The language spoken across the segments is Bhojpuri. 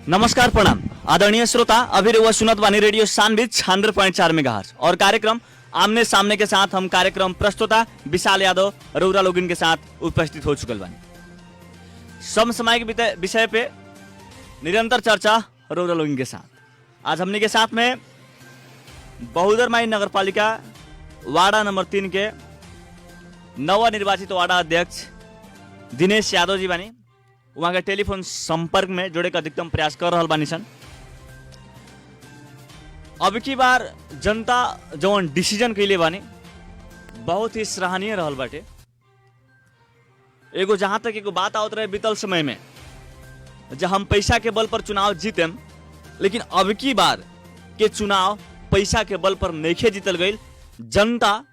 नमस्कार प्रणाम आदरणीय श्रोता, अभी रहुआ सुनत वानी रेडियो सानवी 96.4 मेगाहर्ट्ज और कार्यक्रम आमने सामने के साथ हम कार्यक्रम प्रस्तुता विशाल यादव रउरा लोगिन के साथ उपस्थित हो चुकल बानी। समसामयिक विषय पे निरंतर चर्चा रउरा लोगिन के साथ। आज हमने के साथ में बहुदरमाई नगर पालिका वार्डा नंबर 3 के नवनिर्वाचित वार्डा अध्यक्ष दिनेश यादव जी बानी। वहाँ के टेलीफोन संपर्क में जोड़े का अधिकतम प्रयास कर रहा बानी सन। अब की बार जनता जवन डिसीजन कैले बानी बहुत ही सराहनीय रहल बाटे। एगो जहां तक एगो बात आवत रहे बीतल समय में जब हम पैसा के बल पर चुनाव जीतेम, लेकिन अब की बार के चुनाव पैसा के बल पर नइखे जीतल गईल। जनता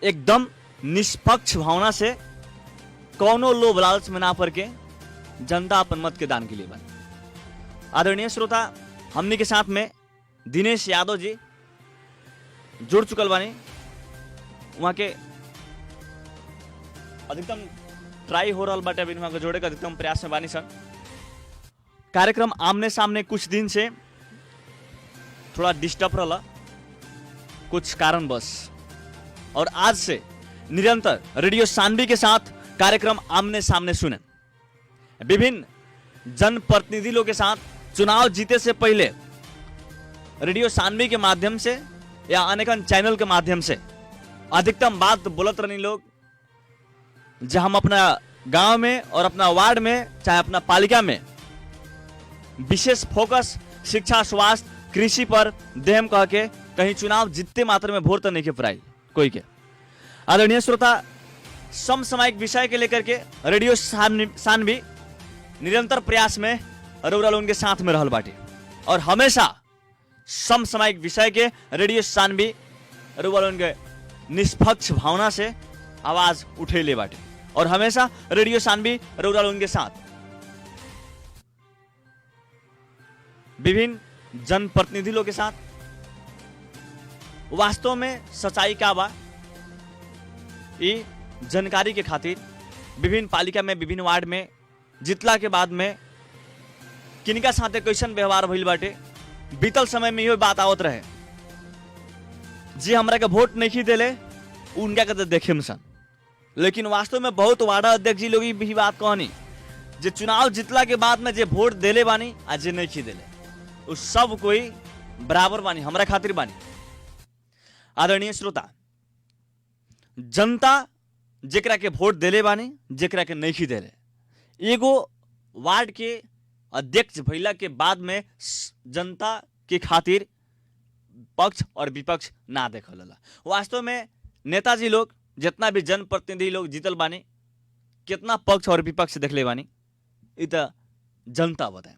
एकदम निष्पक्ष भावना से कौनो लोभ लालच में ना पड़ के जनता अपन मत के दान के लिए बने। आदरणीय श्रोता, हमने के साथ में दिनेश यादव जी जुड़ चुकल बानी। वहाँ के अधिकतम ट्राई हो रहा बाटे, अभी वहाँ के जोड़े का अधिकतम प्रयास में बानी सन। कार्यक्रम आमने सामने कुछ दिन से थोड़ा डिस्टर्ब रहा कुछ कारणवश, और आज से निरंतर रेडियो सानवी के साथ कार्यक्रम आमने सामने सुने। विभिन्न जनप्रतिनिधि लोग के साथ चुनाव जीते से पहले रेडियो सानवी के माध्यम से या अनेकन चैनल के माध्यम से अधिकतम बात बोलत रहनी लोग, जहां हम अपना गांव में और अपना वार्ड में चाहे अपना पालिका में विशेष फोकस शिक्षा, स्वास्थ्य, कृषि पर देहम कह के कहीं चुनाव जीतते मात्र में वोट तो नहीं के पराई कोई के। आदरणीय श्रोता, समसामयिक विषय के लेकर के रेडियो सानवी निरंतर प्रयास में रउरा लोगन के साथ में रहल बाटे, और हमेशा समसामयिक विषय के रेडियो सानवी रउरा लोगन के निष्पक्ष भावना से आवाज उठेले बाटे, और हमेशा रेडियो सानवी रउरा लोगन के साथ विभिन्न जनप्रतिनिधि लोग के साथ वास्तव में सच्चाई का बा ई जानकारी के खातिर विभिन्न पालिका में विभिन्न वार्ड में जितला के बाद में किनका साथे कैसन व्यवहार भइल बाटे। बीतल समय में यही बात आवत रहे, जी हमरा के वोट नहीं देले उनका के देखे सन, लेकिन वास्तव में बहुत वार्डा अध्यक्ष जी लोग भी बात कहनी जे चुनाव जितला के बाद में जे वोट देले बानी आ जे नहीं देले उ सब कोई बराबर बानी, हमरा खातिर बानी। आदरणीय श्रोता, जनता जेकरा के वोट देले बानी जेकरा के नहीं देले, एगो वार्ड के अध्यक्ष भइला के बाद में जनता के खातिर पक्ष और विपक्ष ना देखल। वास्तव में नेताजी लोग जितना भी जनप्रतिनिधि लोग जीतल बानी कितना पक्ष और विपक्ष देखले बानी इ त जनता बताए।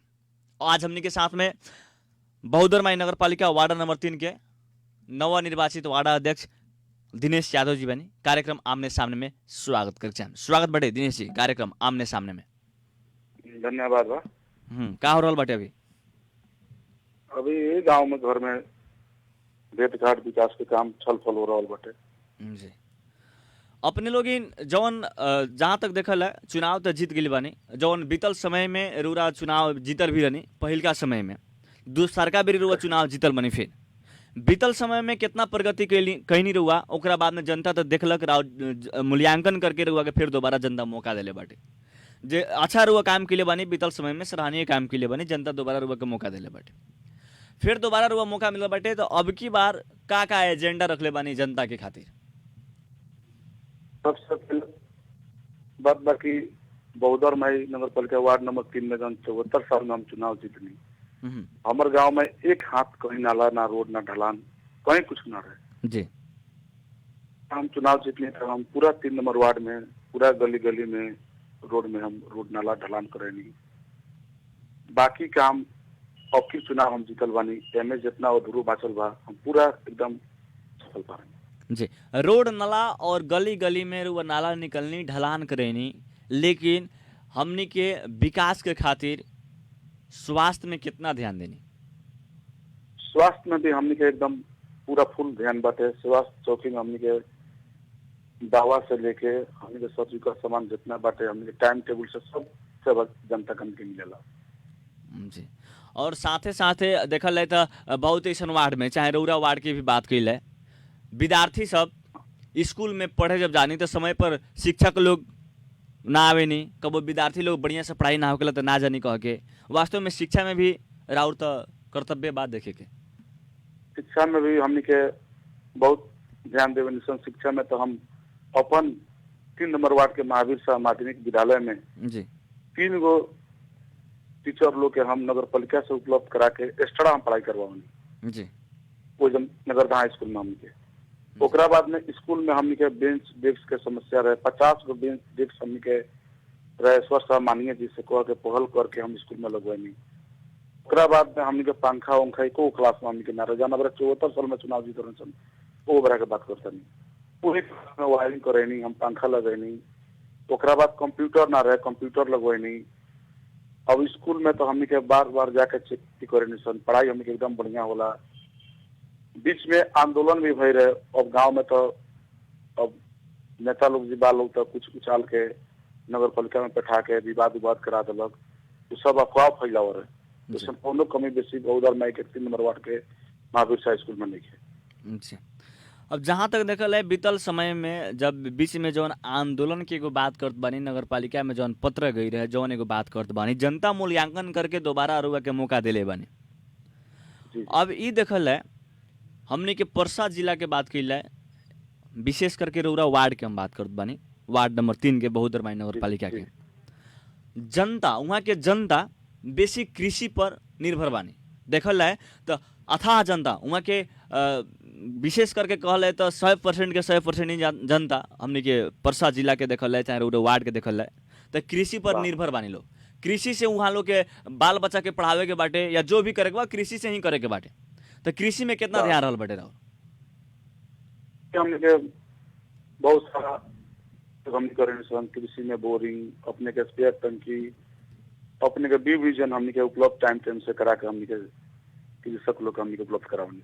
आज हमने के साथ में बहुदरमाई नगर पालिका वार्ड नंबर 3 के नवनिर्वाचित वार्डा अध्यक्ष दिनेश यादव जी बनी। कार्यक्रम आमने सामने में स्वागत कर चाहें। स्वागत बटे दिनेश जी कार्यक्रम आमने सामने में। धन्यवाद बा। का हो रहा बटे अभी गांव में घर में भेंट घाट विकास के काम छल फल हो रहा बटे जी। अपने लोग जवन जहाँ तक देखल है चुनाव तो जीत गई बानी, जवन बीतल समय में रुरा चुनाव जीतल भी रहनी, पहिलका समय में दूसरका बेरी रुआ चुनाव जीतल बनी। फिर बीतल समय में कितना प्रगति कहीं नहीं रुआ, ओकरा बाद में जनता तो देखलक, मूल्यांकन करके रुआ के फिर दोबारा जनता मौका दिले बाटे। जे अच्छा रुआ काम के लिए बानी, बीतल समय में सराहनीय काम के लिए बानी, जनता दोबारा रुआ के मौका दिले बाटे। फिर दोबारा रुआ मौका मिला बाटे, तो अब की बार का एजेंडा रखले बानी जनता के खातिर? सबसे पहले बात बाकी बहुदरमाई नगर पालिका वार्ड नंबर 3 में 74 साल में हम चुनाव जीतनी। हमारे गांव में एक हाथ कहीं नाला ना रोड ना ढलान कहीं कुछ ना रहे जी। हम चुनाव जीतने तब हम पूरा 3 नंबर वार्ड में पूरा गली गली में रोड में हम रोड नाला ढलान करेनी। बाकी काम अब की चुनाव हम जीतल बानी, एमे जितना अधूरो बाचल बा हम पूरा एकदम सफल पाएंगे जी। रोड नाला और गली गली में रुआ नाला निकलनी ढलान करेनी, लेकिन हमनी के विकास के खातिर स्वास्थ्य में कितना ध्यान देनी? स्वास्थ्य में भी हमनी के एकदम पूरा फुल ध्यान बाटे। स्वास्थ्य चौकी में हमनी के दवा से लेके हमनी के सर्जिकल सामान जितना बाटे हमनी के टाइम टेबल से सब जनता कन के मिलेला। जी। और साथे साथे देखल जाए तो बहुत ऐसा वार्ड में, चाहे रौरा वार्ड की भी बात कैल है, विद्यार्थी सब स्कूल में पढ़े जब जानी तो समय पर शिक्षक लोग ना आवे नहीं, कबो विद्यार्थी लोग बढ़िया से पढ़ाई ना होकेला तो ना जानी कह के। वास्तव में शिक्षा में भी राउर तो कर्तव्य बात देखे के। शिक्षा में भी हमनी के बहुत ध्यान देवे निशन। शिक्षा में तो हम अपन 3 नंबर वार्ड के महावीर शाह माध्यमिक विद्यालय में जी 3 गो टीचर लोग के हम नगर पालिका से उपलब्ध करा के एक्स्ट्रा हम पढ़ाई करवानी जी वो जब नगरधाम स्कूल में हमनी के। ओकरा बाद में स्कूल में हमनी के बेंच डेस्क के समस्या रहे, 50 गो बेंच डेस्क हमनी के रहे, स्वस्थ माननीय जी से कह के पहल करके हम स्कूल में लगवानी। ओकरा बाद में हमनी के पंखा उंखा को क्लास में हमनी के ना रहे, जहाँ 74 साल में चुनाव जीत रहे वो बड़ा के बात करता नहीं, पूरे क्लास में वायरिंग करेनी, हम पंखा लगेनी। ओकरा बाद कंप्यूटर ना रहे, कंप्यूटर लगवेनी। अब स्कूल में तो हमनी के बार बार जाके चेक करेनी सन, पढ़ाई हमनी के एकदम बढ़िया होला। बीच में आंदोलन भी भय रहे, अब गांव में तो अब नेता लोग जी लोग तो कुछ उछाल के नगर पालिका में बैठा के विवाद विवाद करा दिलक, तो सब अफवाह फैलाव रहे। तो कोनो कमी बेसी बहुदर में के 3 नंबर वार्ड के महावीर शाह स्कूल में नहीं है। अच्छा, अब जहाँ तक देखल है बीतल समय में जब बीच में जौन आंदोलन की एगो बात करत बानी, नगर पालिका में जौन पत्र गई रहे, जौन एगो बात करत बानी, जनता मूल्यांकन करके दोबारा अरुआ के मौका दिले बानी। अब ई देखल है हमने के परसा जिला के बात कैल है, विशेष करके रौरा वार्ड के हम बात करत बानी, वार्ड नंबर 3 के बहुदरमाई नगर पालिका के जनता, वहाँ के जनता बेसी कृषि पर निर्भर बानी। देखल है तो अथाह जनता वहाँ के विशेष करके कहल है तो 100% के 100% ही जनता हमने के परसा जिला के देखल है, चाहे रौरा वार्ड के देखल है, तो कृषि पर निर्भर बानी लोग। कृषि से वहाँ लोग के बाल बच्चा के पढ़ावे के बाटे या जो भी करे के बा कृषि से ही करे के बाटे। तो कृषि में कितना ध्यान रहल बटे रहो? हमने के बहुत सारा हमने करे कृषि में बोरिंग, अपने के स्पेयर टंकी, अपने के बी विजन हमने के उपलब्ध टाइम से करा के हमने के कृषक लोग हमने के उपलब्ध करावनी।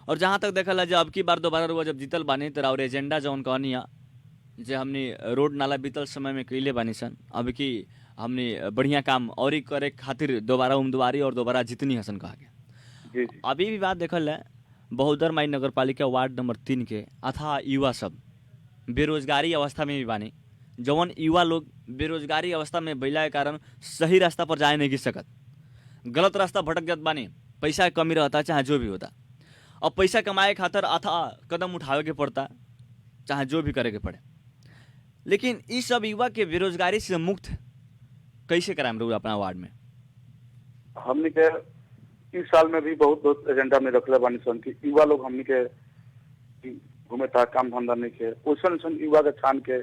और जहाँ तक देखल है, जब अब की बार दोबारा रुआ जब जीतल बानी तो और एजेंडा जौन कहनी है जे हमने रोड नाला बीतल समय में कैले बानी सन, अब की हमने बढ़िया काम और ही करे खातिर दोबारा उम्मीदवारी और दोबारा जितनी हसन कहा गया। अभी भी बात देखल है बहुदरमाई नगर पालिका वार्ड नंबर 3 के अथाह युवा सब बेरोजगारी अवस्था में भी बानी। जवन युवा लोग बेरोजगारी अवस्था में बैला के कारण सही रास्ता पर जाए नहीं गिर सकत, गलत रास्ता भटक जात बानी, पैसा की कमी रहता चाहे जो भी होता। अब पैसा कमाए खातिर अथाह कदम उठावे के पड़ता, चाहे जो भी करे के पड़े। लेकिन इस सब युवा के बेरोजगारी से मुक्त कैसे कराएं लोग अपना वार्ड में? हमने के इस साल में भी बहुत एजेंडा में रखले बानी सन कि युवा लोग हमने के घूमे था, काम धंधा नहीं के ओसन युवा के छान के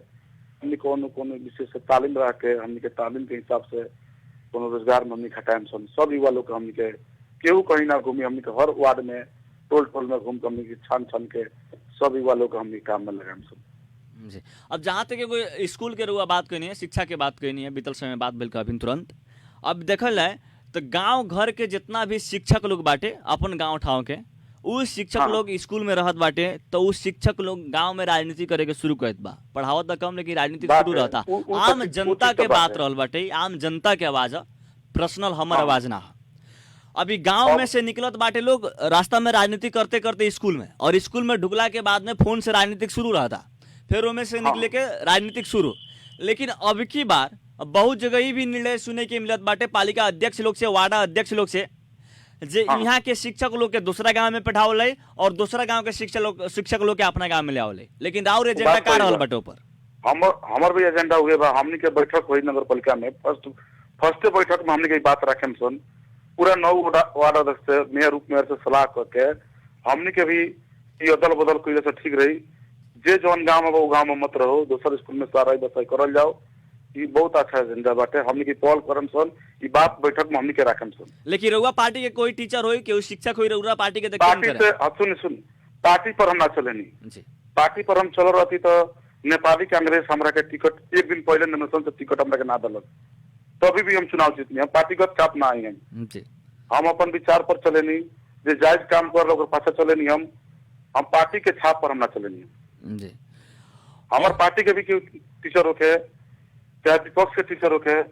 हमने कोनो विशेष तालीम रह के हमने के तालीम के हिसाब से कोनो रोजगार में हमने खटाएम सन। सब युवा लोग हमने के केहू कहीं ना घूमी, हमने के हर वार्ड में टोल टोल में घूम के हमने के छान के सब युवा लोग हमने काम में लगाएम सन। जी, अब जहाँ तक कोई स्कूल के रुआ बात करनी है, शिक्षा के बात करनी है, बीतल समय बात बिल्कुल अभी तुरंत अब देखल है तो गांव घर के जितना भी शिक्षक लोग बाटे अपन गांव ठाव के, उस शिक्षक लोग स्कूल में रहत बाटे, तो उस शिक्षक लोग गांव में राजनीति करे के शुरू करत बा। पढ़ावत तो कम लेकिन राजनीति शुरू रहता। आम जनता के बात रहल बाटे, आम जनता के आवाज, पर्सनल हमर आवाज ना। अभी गांव में से निकलत बाटे लोग रास्ता में राजनीति करते करते स्कूल में, और स्कूल में ढुकला के बाद में फोन से राजनीतिक शुरू रहता, फिर उनमें से निकले के राजनीतिक शुरू। लेकिन अब की बार बहुत जगह ही भी निर्णय सुने के मिलत बाटे पालिका अध्यक्ष लोग से, वार्डा अध्यक्ष लोग से, जे यहाँ के शिक्षक लोग के दूसरा गांव में पठावल है और दूसरा गांव के शिक्षक लोग के अपना गांव में ले आवल है। लेकिन राउर एजेंडा का रहल बाटे ऊपर? हमर भी एजेंडा हुए बा, हमनी के बैठक हुई नगर पालिका में। फर्स्ट बैठक में हमनी के बात रखे सन, पूरा 9 वार्ड अध्यक्ष से मेयर उप मेयर से सलाह करके हमनी के भी अदल बदल कैले से ठीक रही। जे जौन गाँव में वो गाँव में मत रहो, दूसर स्कूल में सारा बसाई करल जाओ, ये बहुत अच्छा एजेंडा बाटे। हमनी की पहल करम सन, ये बात बैठक में हमनी के रखम सन। लेकिन रउआ पार्टी के कोई टीचर होई, कोई शिक्षक होई, रउआ पार्टी के पार्टी से सुन पार्टी पर हम ना चलेनी जी। पार्टी पर हम चल रहती तो नेपाली कांग्रेस हमरा के टिकट एक दिन पहले नमिनेशन से टिकट हमरा के ना दलक, तभी भी हम चुनाव जीतनी। हम पार्टीगत चाप ना आई हम अपन विचार पर चलेनी, जे जायज काम कर रहा पाछा चलेनी। हम पार्टी के छाप पर हम ना चलेनी जी। हमार पार्टी के भी टीचर होके, चाहे विपक्ष के टीचर होके,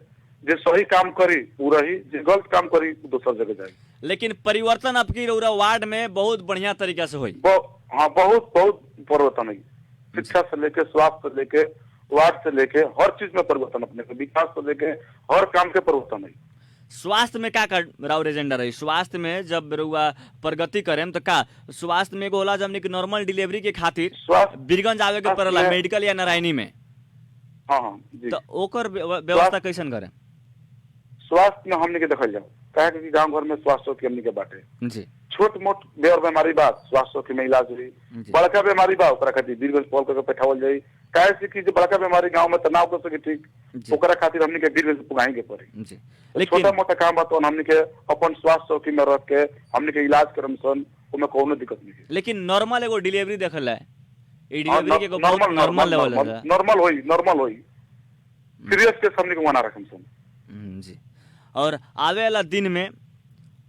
जे सही काम करी वो रही, जे गलत काम करी वो दूसर जगह जाए। लेकिन परिवर्तन अब की रउरा वार्ड में बहुत बढ़िया तरीका से हुई। हाँ, बहुत बहुत परिवर्तन है। शिक्षा से लेके, स्वास्थ्य से लेके, वार्ड से लेके हर चीज में परिवर्तन, अपने के विकास से लेके हर काम के परिवर्तन है। स्वास्थ्य में का राउर एजेंडा रही? स्वास्थ्य में जब रउआ प्रगति करेम तो का स्वास्थ्य में एगो होला जब कि नॉर्मल डिलीवरी के खातिर स्वास्थ्य बीरगंज आवे के पड़ला मेडिकल या नारायणी में, हाँ जी, तो ओकर व्यवस्था कैसन करे? स्वास्थ्य में हमने के देखल जाओ कहे कि गांव घर में स्वास्थ्य चौकी हमने के बाटे जी, छोट मोट बेर बीमारी बा स्वास्थ्य चौकी में इलाज हुई, बड़का बीमारी बा ओकरा खातिर बीरगंज पॉल करके बैठावल जाई। काहे से कि जो बड़का बीमारी गांव में तनाव कर सके ठीक, ओकरा खातिर हमने के बीरगंज पुगाई के पड़ी। लेकिन छोटा मोटा काम बा तो हमने के अपन स्वास्थ्य चौकी में रख के हमने के इलाज करम सन, ओमे कोनो दिक्कत नहीं है। लेकिन नॉर्मल एगो डिलीवरी देखल है, ई डिलीवरी के एगो बहुत नॉर्मल लेवल है, नॉर्मल होई सीरियस के हमने के वना रखम सन जी। और आवे वाला दिन में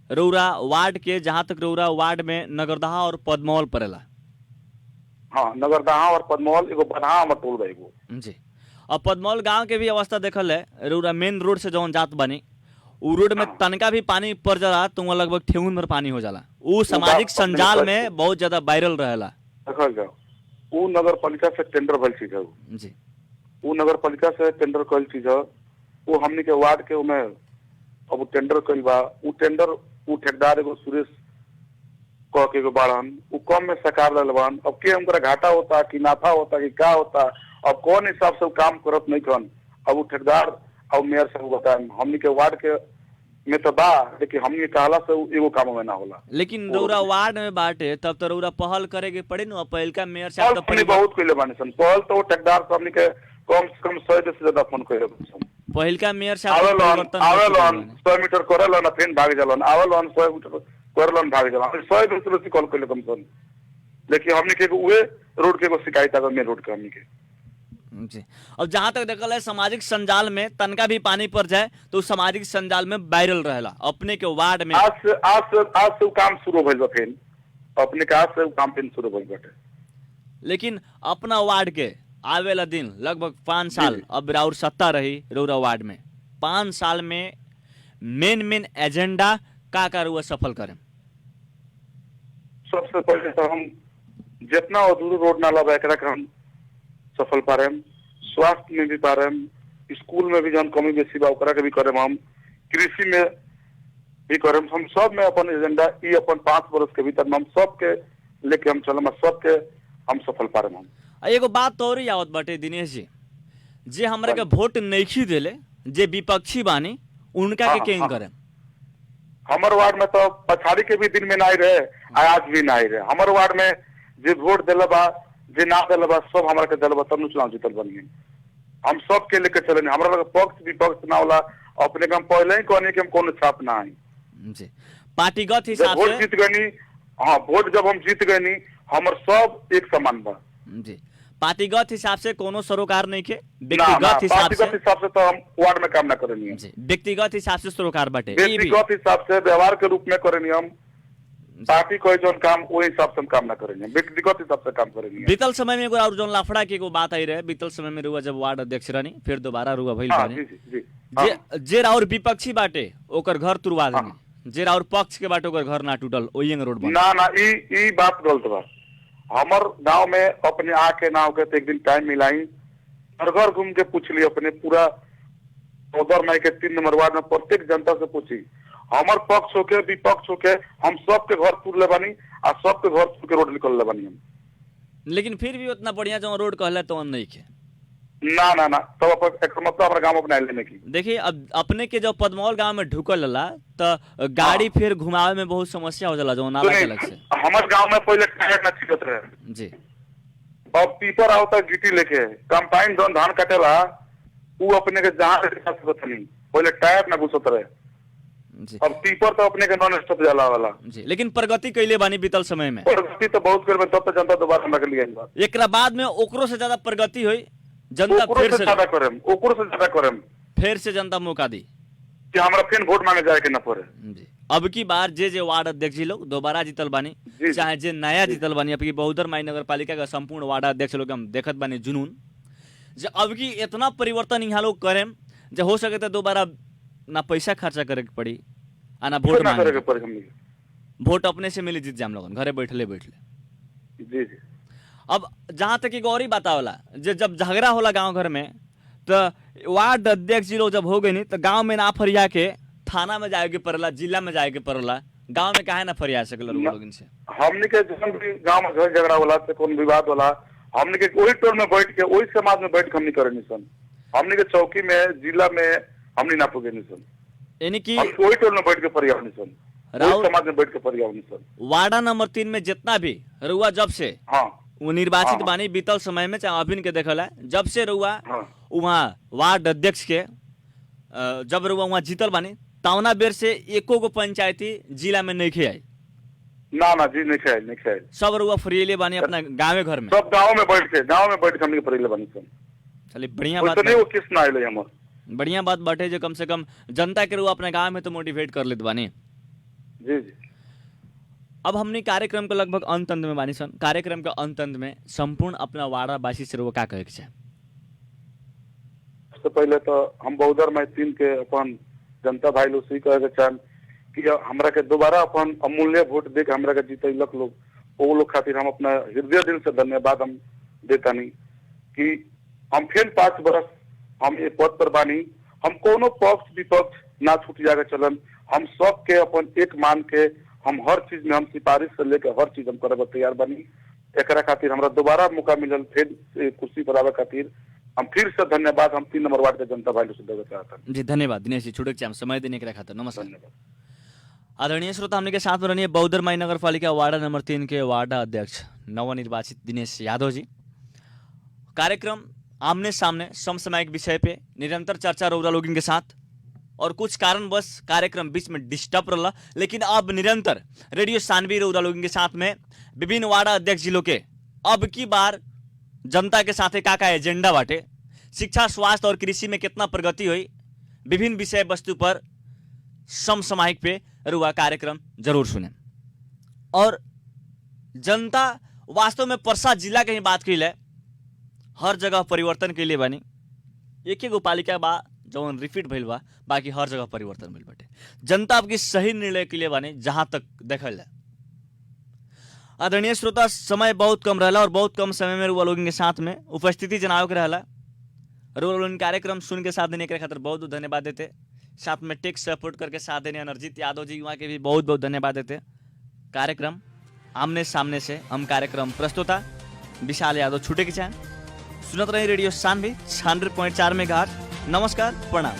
रउरा वार्ड के, जहां तक रउरा वार्ड में नगरदहा और पद्मौल पड़ेला, हाँ नगरदहा और पद्मौल एगो बदहा में टोल बा एगो जी। और पद्मौल गांव के भी अवस्था देखल है, रउरा मेन रोड से जौन जात बनी उ रोड में तनका भी पानी पड़ जाला तो वहाँ लगभग ठेहुन में पानी हो जाला। उ सामाजिक संजाल में बहुत ज्यादा वायरल रहेला। देखल जाओ उ नगर पालिका से टेंडर भइल चीज है जी, उ नगर पालिका से टेंडर कइल चीज है, वो हमनी के वार्ड के उमे अब टेंडर कइल बा। उ टेंडर उ ठेकेदार एगो सुरेश कह के एगो बाड़न, उ कम में सकार ललवन। अब के हमरा घाटा होता कि नाफा होता कि का होता, अब कौन हिसाब से काम करत नहीं कन। अब उ ठेकेदार और मेयर साहब बताएं हमनी के वार्ड के में तो बा, लेकिन हमनी कहला से एगो काम में ना होला। लेकिन रउरा वार्ड में बाटे तब तो रउरा पहल करे के पड़े न। पहल का मेयर साहब तो बहुत कइले बानी सन पहल, तो ठेकेदार से हमनी के कम से कम 100 से ज्यादा फोन कइले बानी सन। पहल का मेयर साहब आवेलन 100 मीटर करलन फिर भाग जालन, आवेलन 100 मीटर करलन भाग जालन, 100 दूसरे से कॉल कइले कम सन। लेकिन हमनी के उहे रोड के एगो शिकायत आ मेन रोड के हमनी के जी। अब जहां तक देखल है सामाजिक संजाल में तनका भी पानी पड़ जाए तो सामाजिक संजाल में वायरल रहेला। अपने के वार्ड में आज से काम शुरू भइल बा, फिर अपने के आज से काम फिर शुरू भइल बाटे। लेकिन अपना वार्ड के आवेला दिन लगभग 5 साल अब राउर सत्ता रही रउरा वार्ड में, 5 साल में मेन एजेंडा का रुआ सफल करें? सबसे पहले तो हम जितना अधूरा रोड नाला बा एकरा के हम सफल पारेम, स्वास्थ्य में भी पारेम, स्कूल में भी जन कमी बेसी बा ओकरा के भी करेम, हम कृषि में भी करेम। हम सब में अपन एजेंडा ई अपन 5 वर्ष के भीतर हम सबके लेके हम चलम, सबके हम सफल पारेम। हम एगो बात तो और आवत बाटे दिनेश जी, जे हमरा के वोट नइखी देले, जे विपक्षी बानी उनका के केंग करें? हमर वार्ड में तो पछाड़ी के भी दिन में नहीं रहे, आज भी नहीं रहे। हमर वार्ड में जे वोट दिल बा, जे ना दिल बा, सब हमरा के दिल बा, तब चुनाव जीतल बन गए। हम सब के लेके चले, हमरा लगे पक्ष विपक्ष ना होला। अपने के हम पहले ही कहनी कि हम कोनो छाप ना आई जी। पार्टीगत हिसाब से वोट जीत गनी, हाँ वोट जब हम जीत गनी हमर सब एक समान बा जी। पार्टीगत हिसाब से कोनो सरोकार नहीं के, व्यक्तिगत हिसाब से तो हम वार्ड में काम ना करेनी जी। व्यक्तिगत हिसाब से सरोकार बाटे, व्यक्तिगत हिसाब से व्यवहार के रूप में करेनी हम। पार्टी कोई जो काम वो हिसाब से हम काम ना करेंगे, व्यक्तिगत हिसाब से काम करेंगे। बीतल समय में एगो और जोन लाफड़ा के एगो बात आई रहे, बीतल समय में रुआ जब वार्ड अध्यक्ष रहनी फिर दोबारा रुआ भइल बानी, जे और विपक्षी बाटे ओकर घर तुरवा देनी, जे और पक्ष के बाटे ओकर घर ना टूटल, ओइंग रोड बन ना ई बात गलत बा। हमर गांव में अपने आके ना होके एक दिन टाइम मिलाई, घर घूम के पूछ ली अपने पूरा उधर नहीं के 3 नंबर वार्ड में प्रत्येक जनता से पूछी, हमार पक्ष होके विपक्ष होके हम सबके घर तुर ले बानी आ सबके घर तुर के रोड निकल ले बानी हम। लेकिन फिर भी उतना बढ़िया जो रोड कहले तो नहीं के ना तो मतलब हमारे गांव अपना लेने की। देखिए अब अपने के जब पद्मौल गांव में ढुकल ला तो गाड़ी फिर घुमावे में बहुत समस्या हो जाला जो नाला के लग से। हमारे गांव में पहले टायर ना छिकत रहे जी, अब पीपर आवता गिटी लेके कंपाइन जोन धान काटेला वो अपने के जहां से पहले टायर ना घुसत रहे जी। अब टीपर तो अपने के नॉन स्टॉप जाला वाला जी। लेकिन प्रगति कैले बानी बीतल समय में, प्रगति तो बहुत कर तब तो जनता दोबारा हमरा के लिए एकरा बाद में ओकरो से ज्यादा प्रगति हुई, जनता फिर से ज्यादा करेम, ओकरो से ज्यादा करेम, फिर से जनता मौका दी कि हमरा फिर वोट मांगे जाए के ना पड़े जी। अब की बार जे वार्ड अध्यक्ष जी लोग दोबारा जीतल बानी, चाहे जे नया जीतल बानी, अब की बहुदर माई नगर पालिका का संपूर्ण वार्ड अध्यक्ष लोग हम देखत बानी जुनून, अब की इतना परिवर्तन यहाँ लोग करें जब हो सके तो दोबारा ना पैसा खर्चा करे के पड़ी आ ना कुछ वोट ना करे मांगे के पड़े हमनी के। वोट अपने से मिली जीत जाम लोगन घरे बैठले बैठले। जी जी अब जहाँ तक एक और ही बात होला जब झगड़ा होला गांव घर में तो वार्ड अध्यक्ष जी लोग जब हो गए नहीं तो गांव में ना फरिया के थाना में जाए के पड़ला, जिला में जाए के पड़ला, गांव में काहे ना फरिया सकल लोग इनसे। हमनी के जब भी गांव में झगड़ा होला से कौन विवाद होला हमनी के वही टोल में बैठ के वही समाज में बैठ के हमनी करे निसन। हमनी के चौकी में जिला में हमनी ना पुगे निसन, यानी कि हम वही टोल में बैठ के परियाव निसन, वही राहुल समाज में बैठ के परियाव निसन। वार्डा नंबर 3 में जितना भी रुआ जब से हाँ वो निर्वाचित हाँ। बानी बीतल समय में चाहे अभिन के देखल है जब से रुआ हाँ वहाँ वार्ड अध्यक्ष के जब रुआ वहाँ जीतल बानी तौना बेर से एको गो पंचायती जिला में नहीं आई। ना ना जी नहीं खाए सब रुआ फ्रीले बानी अपना गाँव घर में। सब गांव में बैठ के हमनी के परियाव बनी सन। चलिए बढ़िया वैसे बात नहीं वो किस ना आइले हमर। बढ़िया बात बाटे जो कम से कम जनता के रुआ अपने गाँव में तो मोटिवेट कर लेत बानी। जी जी अब हमने कार्यक्रम के लगभग अंत में बानी सन। कार्यक्रम के अंत में संपूर्ण अपना वार्डा वासी से रुआ का कहे के चाहे? सबसे पहले तो हम बहुदर में 3 के अपन जनता भाई लोग से कहे के चाहन कि हमरा के दोबारा अपन अमूल्य वोट दे के हमरा के जीतैलक लोग, वो लोग खातिर हम अपना हृदय दिल से धन्यवाद हम देतानी कि हम फिर 5 बरस हम ये पद पर बानी। हम कोनो पक्ष विपक्ष ना छूट जाके चलन, हम सब के अपन एक मान के हम हर चीज में हम सिफारिश से लेकर हर चीज हम करे तैयार बानी। एकरा खातिर हमरा दोबारा मौका मिलल फिर कुर्सी पर आवे खातिर हम फिर से धन्यवाद हम 3 नंबर वार्ड के जनता भाई से देना चाहता हूं। जी धन्यवाद दिनेश जी, छुटक चाहे समय देने के खातिर नमस्कार। धन्यवाद। आदरणीय श्रोता हमने के साथ में रहिए बहुदर माई नगर पालिका वार्ड नंबर 3 के वार्ड अध्यक्ष नवनिर्वाचित दिनेश यादव जी। कार्यक्रम आमने सामने समसामयिक विषय पे निरंतर चर्चा रौरा लोगों के साथ और कुछ कारणवश कार्यक्रम बीच में डिस्टर्ब रहा, लेकिन अब निरंतर रेडियो सानवी रौरा लोगों के साथ में विभिन्न वार्ड अध्यक्ष जिलों के अब की बार जनता के साथ का एजेंडा बाटे, शिक्षा स्वास्थ्य और कृषि में कितना प्रगति हुई, विभिन्न विषय वस्तु पर समसामयिक पे रुआ कार्यक्रम जरूर सुने। और जनता वास्तव में परसा जिला के ही बात की ले हर जगह परिवर्तन के लिए बनी। एक गो पालिका बा जौन रिपीट भइल बा, बाकी हर जगह परिवर्तन भइल बाटे। जनता आपकी सही निर्णय के लिए बने जहां तक देखल जाए। आदरणीय श्रोता समय बहुत कम रहला और बहुत कम समय में रुआ लोगों के साथ में उपस्थिति जनाव के रहला। रुआ लोगन कार्यक्रम सुन के साथ देने के खातिर बहुत बहुत धन्यवाद देते। साथ में टेक सपोर्ट करके साथ देने अनर्जित यादव जी वहाँ के भी बहुत बहुत धन्यवाद देते। कार्यक्रम आमने सामने से हम कार्यक्रम प्रस्तुता विशाल यादव छूटे के चाहे सुनत रही रेडियो सानवी 100.4 मेगाहर्ट्ज। नमस्कार, प्रणाम।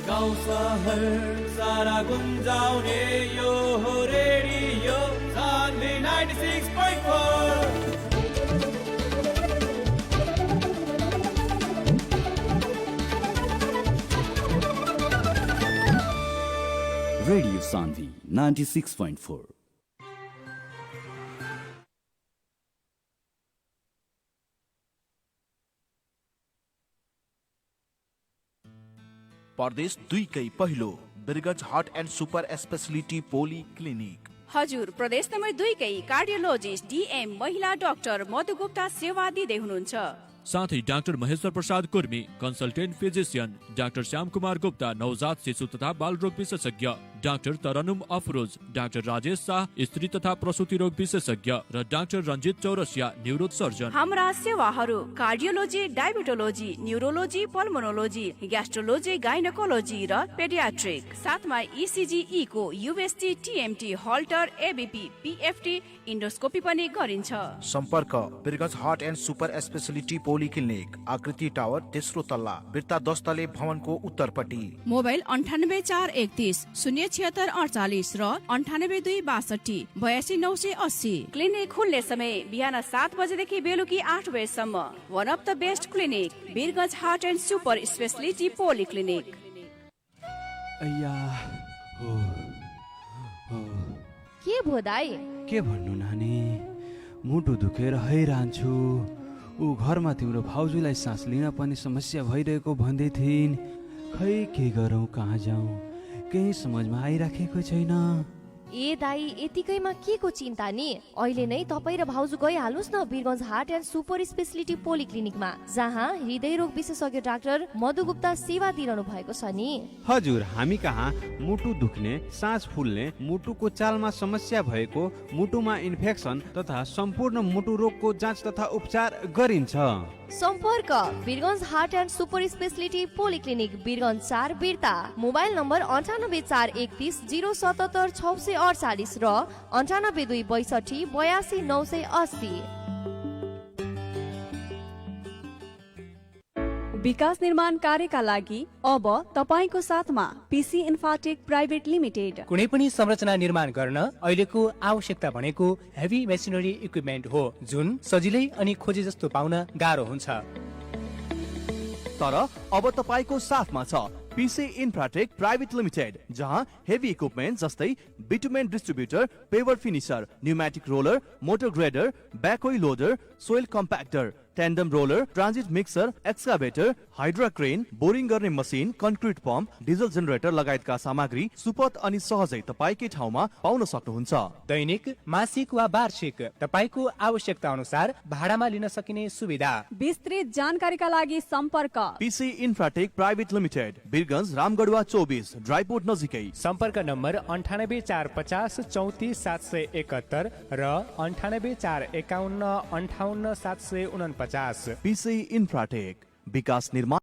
गाउँ सहर सारा गुन्जाउने यो हो रेडियो सानवी 96.4। Radio Sanvi 96.4। प्रदेश 2 कै पहिलो Birgunj heart and super speciality poly clinic. हजुर प्रदेश नम्बर 2 कै कार्डियोलोजिस्ट डीएम महिला डाक्टर मधुगुप्ता सेवा दिँदै हुनुहुन्छ। साथै doctor Maheshwar Prasad Kurmi consultant physician, doctor Shyam Kumar Gupta नवजात शिशु तथा बाल रोग विशेषज्ञ, डाक्टर तरनुम अफरोज, डाक्टर राजेश शाह स्त्री तथा प्रसूति रोग विशेषज्ञ र doctor Ranjit Chaurasia neuro surgeon. हाम्रा सेवाहरू कार्डियोलोजी, डायबिटोलोजी, न्यूरोलोजी, पल्मोनोलोजी, ग्यास्ट्रोलोजी, गाइनोकोलोजी र पेडियाट्रिक। साथमा ECG, echo, UST, TMT, Holter, ABP, PFT, endoscopy पनि गरिन्छ। सम्पर्क Birgunj heart and super speciality poly clinic, Akriti tower, तेस्रो तल्ला, बिर्ता 10 तले भवनको उत्तरपट्टि। मोबाइल 984130 07648 र 98262 82980। क्लिनिक खुल्ने समय बिहान 7 बजेदेखि बेलुकी 8 बजेसम्म। One of the best clinic Birgunj heart and super speciality poly clinic. के भो दाइ? के भन्नु नानी, मुटु दुखेर हैरान्छु। ऊ घरमा तिम्रो भाउजूलाई सास लिन पनि समस्या भइरहेको भन्दै थिइन्। खै के गरौँ, कहाँ जाउँ? केही समझमा आइराखेको छैन। ए दाई यतिकैमा के को चिन्ता नि, अहिले नै तपाईँ र भाउजू गइहाल्नुहोस् न Birgunj heart and super speciality पोलिक्लिनिकमा, जहाँ हृदय रोग विशेषज्ञ डाक्टर मधु गुप्ता सेवा दिइरहनु भएको छ नि। हजुर, हामी कहाँ मुटु दुख्ने, सास फुल्ने, मुटुको चालमा समस्या भएको, मुटुमा इन्फेक्सन तथा सम्पूर्ण मुटु रोगको जाँच तथा उपचार गरिन्छ। सम्पर्क Birgunj heart and super speciality polyclinic, Birgunj 4 Birta. Mobile number 984130 077 648 र 9826 82 980। विकास निर्माण कार्यका लागि अब तपाईको साथमा पीसी इन्फाटेक प्राइभेट लिमिटेड। कुनै पनि संरचना निर्माण गर्न अहिलेको आवश्यकता भनेको हेभी मेसिनरी इक्विपमेन्ट हो, जुन सजिलै अनि खोजे जस्तो पाउन गाह्रो हुन्छ। तर अब तपाईको साथमा छ पीसी इन्फ्राटेक प्राइभेट लिमिटेड, जहाँ हेभी इक्विपमेन्ट जस्तै bitumen distributor, paver finisher, pneumatic roller, motor grader, backhoe loader, soil compactor, tandem roller, transit mixer, excavator, hydra crane, boring गर्ने machine, concrete pump, diesel generator लगायतका सामग्री सुपथ अनि सहजै तपाईकै ठाउँमा पाउन सक्नुहुन्छ। दैनिक, मासिक वा वार्षिक तपाईको आवश्यकता अनुसार भाडामा लिन सकिने सुविधा। विस्तृत जानकारीका लागि सम्पर्क पीसी infratech private limited, Birgunj रामगढवा 24, dry port नजिकै। सम्पर्क नम्बर 9845 34 771 र 9845 51 58 749। पीसी इन्फ्राटेक, विकास निर्माण।